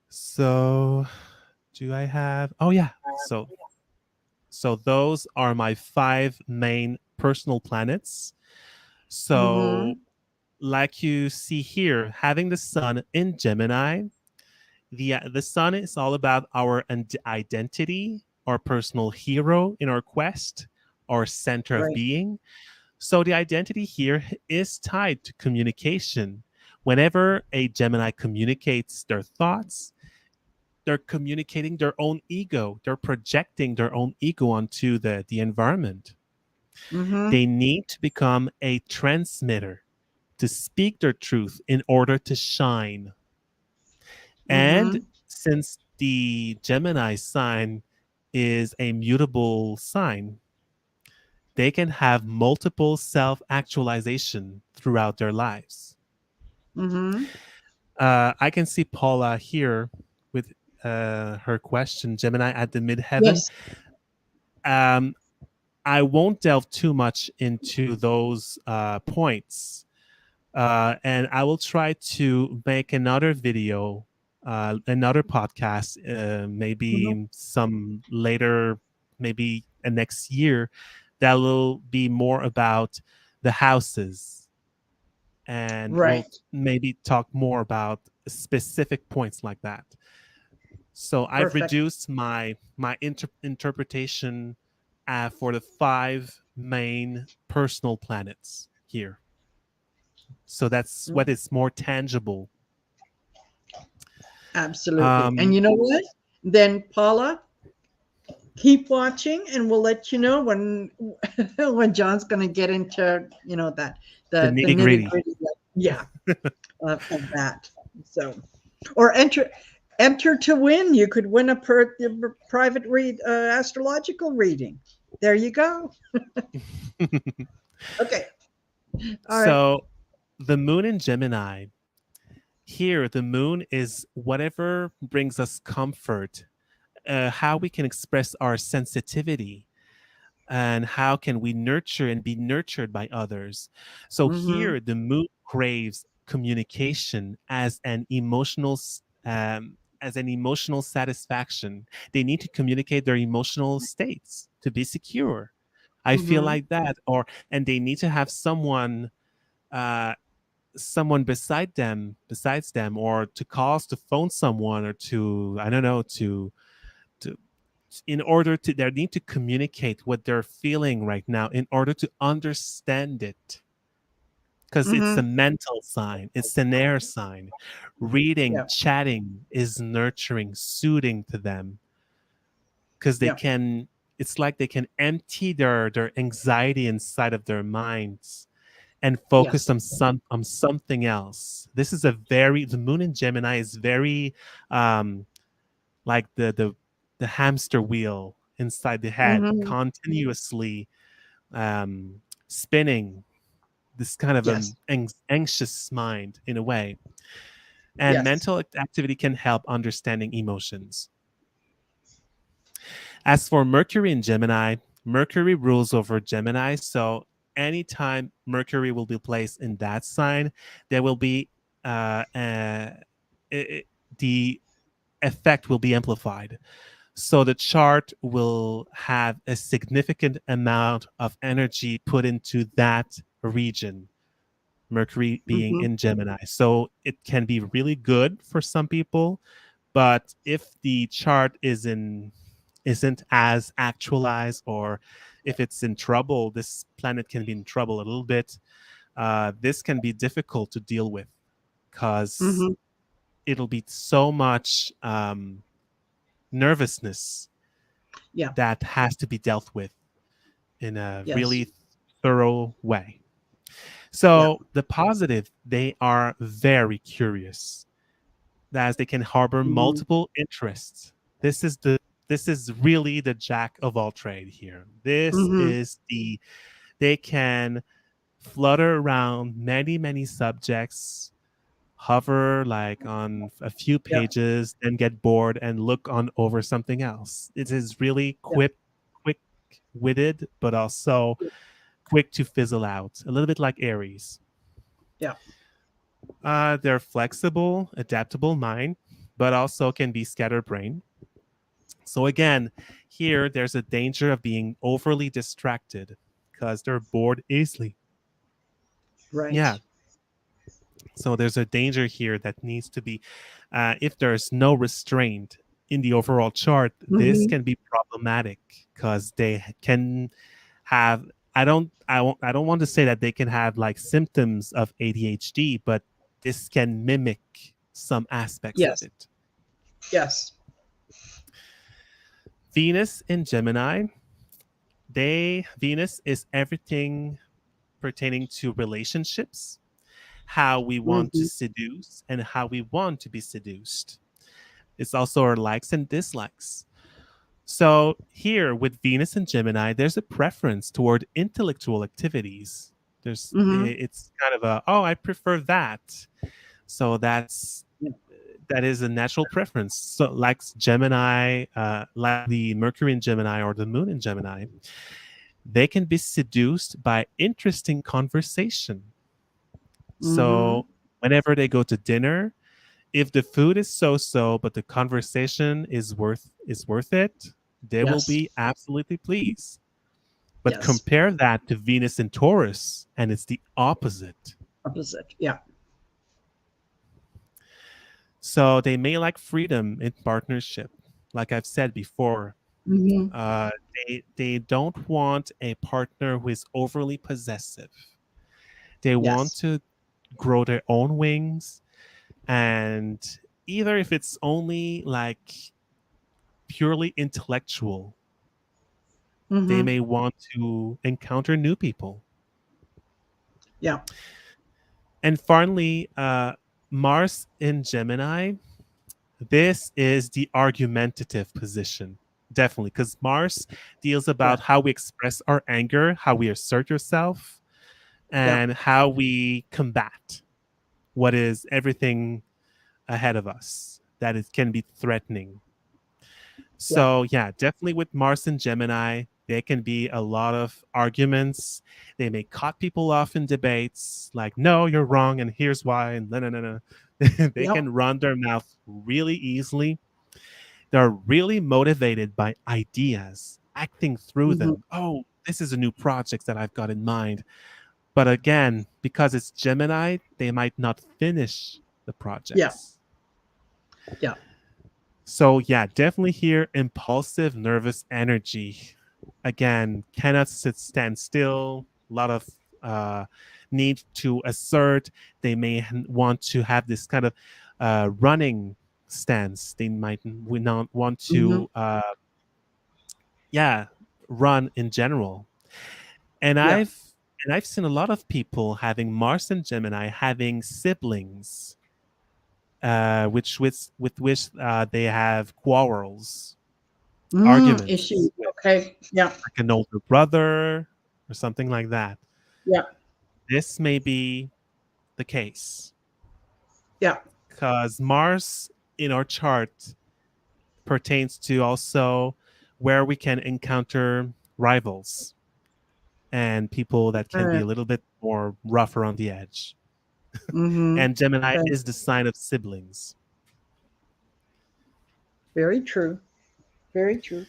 So do I have? Oh yeah. So those are my five main personal planets. So, Mm-hmm. like you see here, having the sun in Gemini, the sun is all about our identity, our personal hero in our quest, our center of Right. being. So the identity here is tied to communication. Whenever a Gemini communicates their thoughts, they're communicating their own ego. They're projecting their own ego onto the environment. Mm-hmm. They need to become a transmitter to speak their truth in order to shine. And Mm-hmm. since the Gemini sign is a mutable sign, they can have multiple self actualization throughout their lives. Mm-hmm. I can see Paula here with her question Gemini at the midheaven. Yes. Um, I won't delve too much into those points. And I will try to make another video, another podcast, Mm-hmm. maybe some later, maybe next year, that will be more about the houses, and we'll Right. maybe talk more about specific points like that. So I've Perfect. reduced my interpretation for the five main personal planets here. So that's what is more tangible. Absolutely. And Um, you know what? Then Paula, keep watching, and we'll let you know when when John's going to get into that the the nitty nitty gritty. gritty. Yeah, of that. So, or enter to win. You could win a private astrological reading. There you go. Okay. All right. So the moon in Gemini, here the moon is whatever brings us comfort, how we can express our sensitivity, and how can we nurture and be nurtured by others. So Mm-hmm. here the moon craves communication as an emotional satisfaction. They need to communicate their emotional states to be secure. I feel Mm-hmm. like that. Or and they need to have uh someone besides them, or to call, to phone someone, or to, I don't know, to in order to, they need to communicate what they're feeling right now in order to understand it, because it's a Mm-hmm. mental sign, it's an air sign. Reading, Yeah. chatting is nurturing, soothing to them, because they Yeah. can, it's like they can empty their anxiety inside of their minds and focus Yes. on something else. This is a very, the moon in Gemini is very um like the hamster wheel inside the head, Mm-hmm. continuously um spinning, this kind of Yes. anxious mind in a way. And Yes. mental activity can help understanding emotions. As for Mercury in Gemini, Mercury rules over Gemini. So anytime Mercury will be placed in that sign, there will be uh, uh, it, the effect will be amplified. So the chart will have a significant amount of energy put into that region, Mercury being Mm-hmm. in Gemini. So it can be really good for some people, but if the chart isn't as actualized, or if it's in trouble, this planet can be in trouble a little bit. This can be difficult to deal with, because Mm-hmm. it'll be so much nervousness Yeah. that has to be dealt with in a Yes. really thorough way. Yeah. So the positive, they are very curious, as they can harbor Mm-hmm. multiple interests. This is really the jack of all trade here. This Mm-hmm. is they can flutter around many subjects, hover like on a few Yeah. pages, and get bored and look on over something else. It is really Yeah. quick witted, but also quick to fizzle out, a little bit like Aries. Yeah. They're flexible, adaptable mind, but also can be scatterbrained. So again, here there's a danger of being overly distracted because they're bored easily. Right. Yeah. So there's a danger here that needs to be, if there's no restraint in the overall chart, this Hmm. can be problematic because they can have. I don't want to say that they can have like symptoms of ADHD, but this can mimic some aspects of Yes. it. Yes. Venus in Gemini, Venus is everything pertaining to relationships, how we want to Hmm. seduce and how we want to be seduced. It's also our likes and dislikes. So here with Venus and Gemini, there's a preference toward intellectual activities. Hmm. It's kind of a, oh, I prefer that. So that is a natural preference. So like Gemini, like the Mercury in Gemini or the Moon in Gemini, they can be seduced by interesting conversation. Hmm. So whenever they go to dinner, if the food is so-so but the conversation is worth it, they will Yes. be absolutely pleased. But Yes. compare that to Venus in Taurus and it's the opposite. Opposite. Yeah. So they may like freedom in partnership. Like I've said before, Hmm. uh, they don't want a partner who is overly possessive. They want Yes. to grow their own wings, and either if it's only like purely intellectual, they Hmm. may want to encounter new people. Yeah. And finally, Mars in Gemini, this is the argumentative position. Definitely, because Mars deals about Yes. how we express our anger, how we assert yourself, Yeah. and how we combat what is everything ahead of us that it can be threatening. Yeah. So yeah, definitely with Mars and Gemini, there can be a lot of arguments. They may cut people off in debates, like, no, you're wrong, and here's why, and no, no, no, no. They Yep. can run their mouth really easily. They're really motivated by ideas, acting through Hmm. them. Oh, this is a new project that I've got in mind. But again, because it's Gemini, they might not finish the Yeah. projects. Yeah. So yeah, definitely here impulsive, nervous energy. Again, cannot stand still. A lot of need to assert. They may want to have this kind of running stance. They might would not want Hmm. to, yeah, run in general. And Yeah. I've seen a lot of people having Mars and Gemini having siblings, with which they have quarrels, Issue. arguments with, Okay. Yeah. like an older brother or something like that. Yeah. This may be the case Yeah. because Mars in our chart pertains to also where we can encounter rivals and people that can be a little bit more rough around the edge. Mm-hmm. And Gemini Okay. is the sign of siblings. Very true. Very true.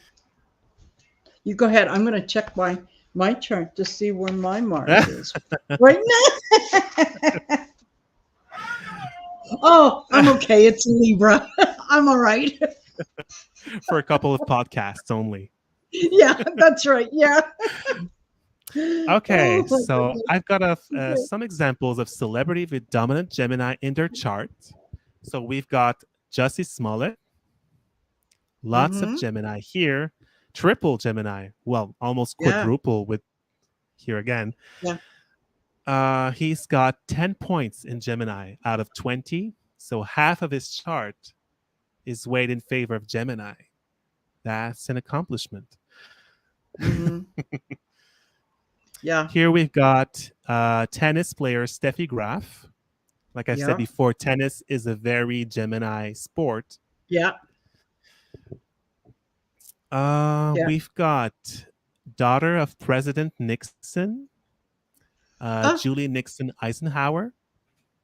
You go ahead. I'm going to check my chart to see where my Mars is right now. Oh, I'm okay. It's Libra. I'm all right. For a couple of podcasts only. Yeah, that's right. Yeah. Okay, Oh my so goodness. I've got Okay. some examples of celebrity with dominant Gemini in their chart. So we've got Jussie Smollett, lots of Mm-hmm. Gemini here, triple Gemini, well, almost Yeah. quadruple with here again. Yeah. He's got 10 points in Gemini out of 20. So half of his chart is weighed in favor of Gemini. That's an accomplishment. Mm-hmm. Yeah. Here we've got tennis player Steffi Graf. Like I've said Yeah. before, tennis is a very Gemini sport. Yeah. Yeah. We've got daughter of President Nixon, Oh, Julie Nixon Eisenhower.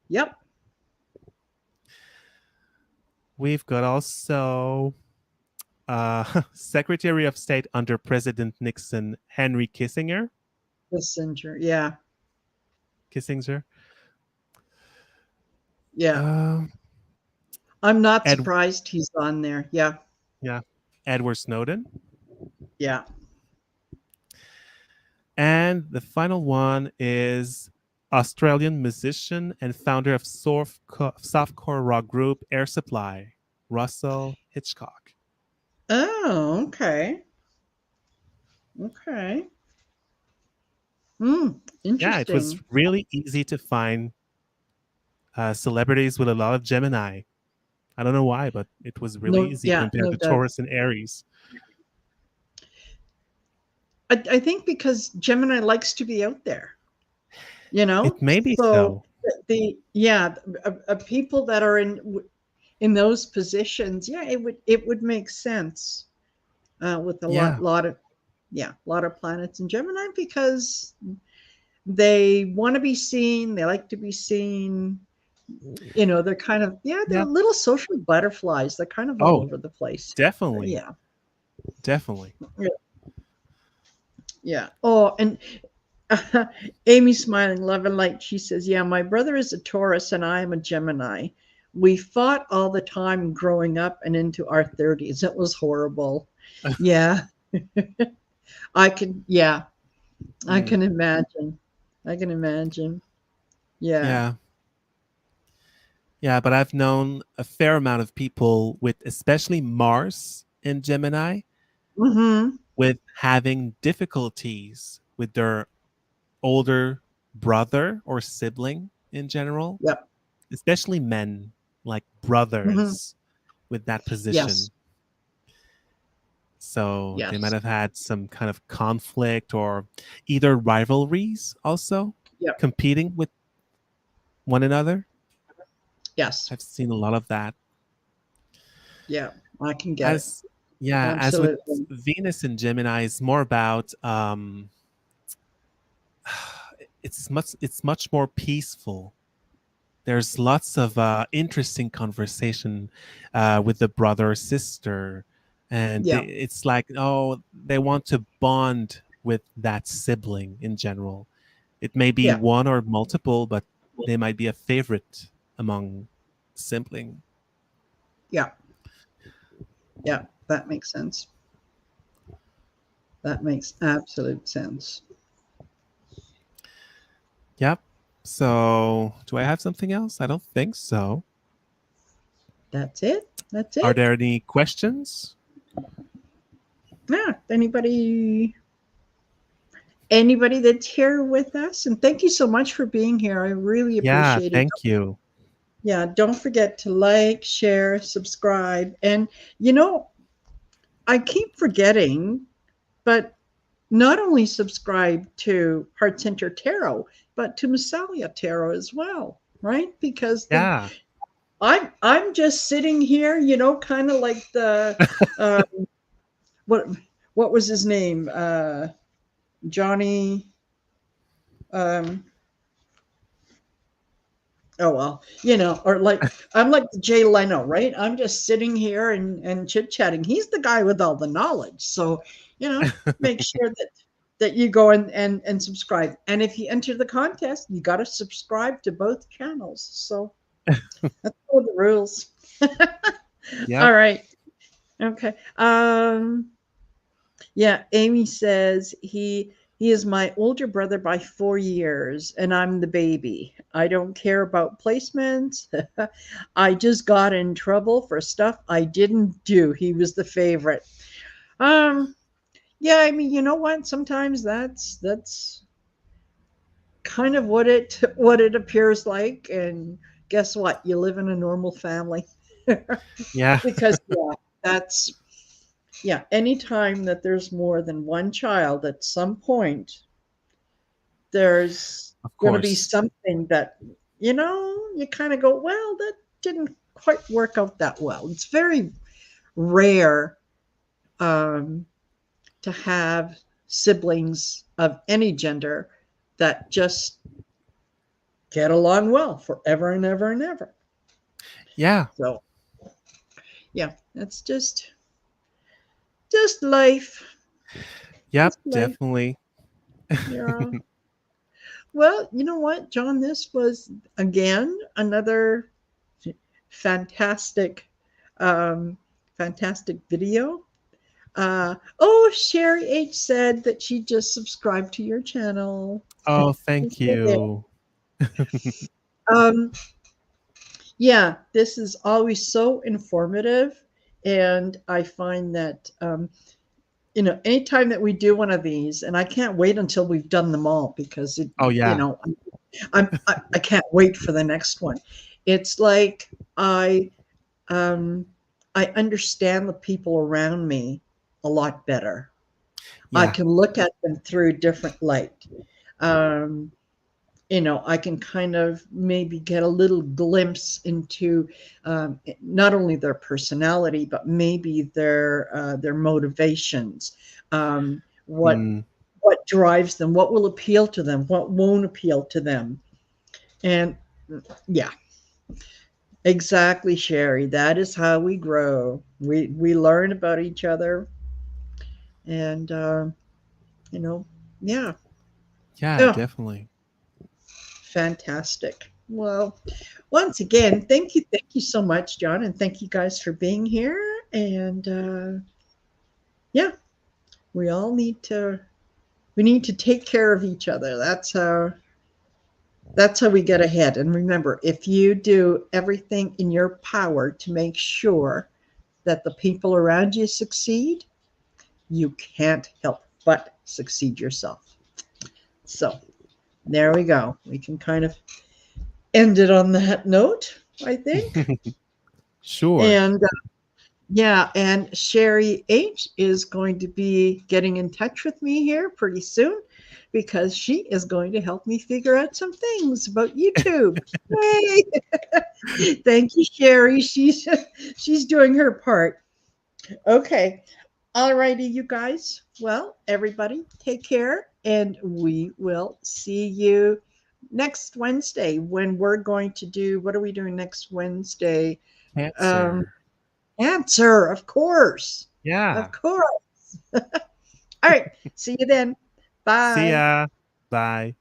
yep. We've got also Secretary of State under President Nixon, Henry Kissinger. Kissinger. Yeah. Kissinger. Yeah. Um, I'm not Ed, surprised he's on there. Yeah. yeah, Edward Snowden. Yeah. And the final one is Australian musician and founder of softcore rock group Air Supply, Russell Hitchcock. Oh, okay. Okay. Hmm. Yeah, it was Interesting. really easy to find celebrities with a lot of Gemini. I don't know why, but it was really No, easy yeah, compared no to doubt. Taurus and Aries. I think because Gemini likes to be out there, you know? It may be So so. yeah, people that are in those positions, yeah, it would make sense with a Yeah, lot of planets in Gemini because they want to be seen, they like to be seen. They're kind of they're yeah. little social butterflies. They're kind of all Oh, over the place. definitely, Yeah, definitely. yeah, yeah. Oh, and Amy smiling, love and light. She says, "Yeah, my brother is a Taurus and I am a Gemini. We fought all the time growing up and into our 30s. It was horrible." Yeah, I can. Yeah, I Mm, can imagine. I can imagine. Yeah. yeah, yeah. But I've known a fair amount of people with, especially Mars in Gemini, Mm-hmm. with having difficulties with their older brother or sibling in general, Yep. especially men, like Mm-hmm. brothers with that Yes. position. So they might Yes. have had some kind of conflict or either rivalries also Yep. competing with one another. Yes. I've seen a lot of that. Yeah. I can get it. As yeah, as with Absolutely. Venus and Gemini is more about it's much more peaceful. There's lots of interesting conversation with the brother or sister, and Yeah. it's like, oh, they want to bond with that sibling in general. It may be Yeah. one or multiple, but they might be a favorite among sibling. Yeah. Yeah. That makes sense. That makes absolute sense. Yep. So, do I have something else? I don't think so. That's it. That's Are it. there any questions? Yeah. Anybody that's here with us, and thank you so much for being here. I really Yeah, appreciate it. thank you. Yeah. Don't forget to like, share, subscribe, and you know, I keep forgetting, but not only subscribe to Heart Center Tarot, but to Massalia Tarot as well, right? Because Yeah. I'm just sitting here, kind of like the uh, what what was his name, Johnny. Um, oh well, or like I'm like the Jay Leno, right? I'm just sitting here and chit chatting. He's the guy with all the knowledge, so make sure that you go and subscribe. And if you enter the contest, you got to subscribe to both channels. So that's all the rules. Yep. All right. Okay. Yeah, Amy says he is my older brother by 4 years, and I'm the baby. I don't care about placements. I just got in trouble for stuff I didn't do. He was the favorite. Um, yeah, I mean, you know what? Sometimes that's kind of what it appears like, and guess what? You live in a normal family. Yeah, Because that's anytime that there's more than one child at some point, there's of going to be course. something that you kind of go, well, that didn't quite work out that well. It's very rare um, to have siblings of any gender that just get along well forever and ever and ever. Yeah. So yeah, that's just life. Yep, Just life. definitely. Yeah. Well, you know what, John? This was again another fantastic, um, fantastic video. Oh, Shari H said that she just subscribed to your channel. Oh, thank you. Um, yeah, this is always so informative, and I find that anytime that we do one of these, and I can't wait until we've done them all because Oh, yeah. I can't wait for the next one. It's like um, I understand the people around me a lot better. I Yeah. can look at them through different light. Um, I can kind of maybe get a little glimpse into not only their personality, but maybe their motivations. Um, what Mm, what drives them? What will appeal to them? What won't appeal to them? And yeah, exactly, Sherry. That is how we grow. We learn about each other, and you know, yeah. yeah, Oh, definitely. fantastic. Well, once again, thank you so much, John, and thank you guys for being here. And yeah, we all need to take care of each other. That's how we get ahead. And remember, if you do everything in your power to make sure that the people around you succeed, you can't help but succeed yourself. So there we go. We can kind of end it on that note, I think. Sure. And yeah, and Sherry H is going to be getting in touch with me here pretty soon because she is going to help me figure out some things about YouTube. Yay! Thank you, Sherry. She's doing her part. Okay. All righty, you guys. Well, everybody, take care, and we will see you next Wednesday when we're going to do. What are we doing next Wednesday? Um, Cancer. Answer, of course. Yeah. Of course. All right. See you then. See Bye. ya. Bye.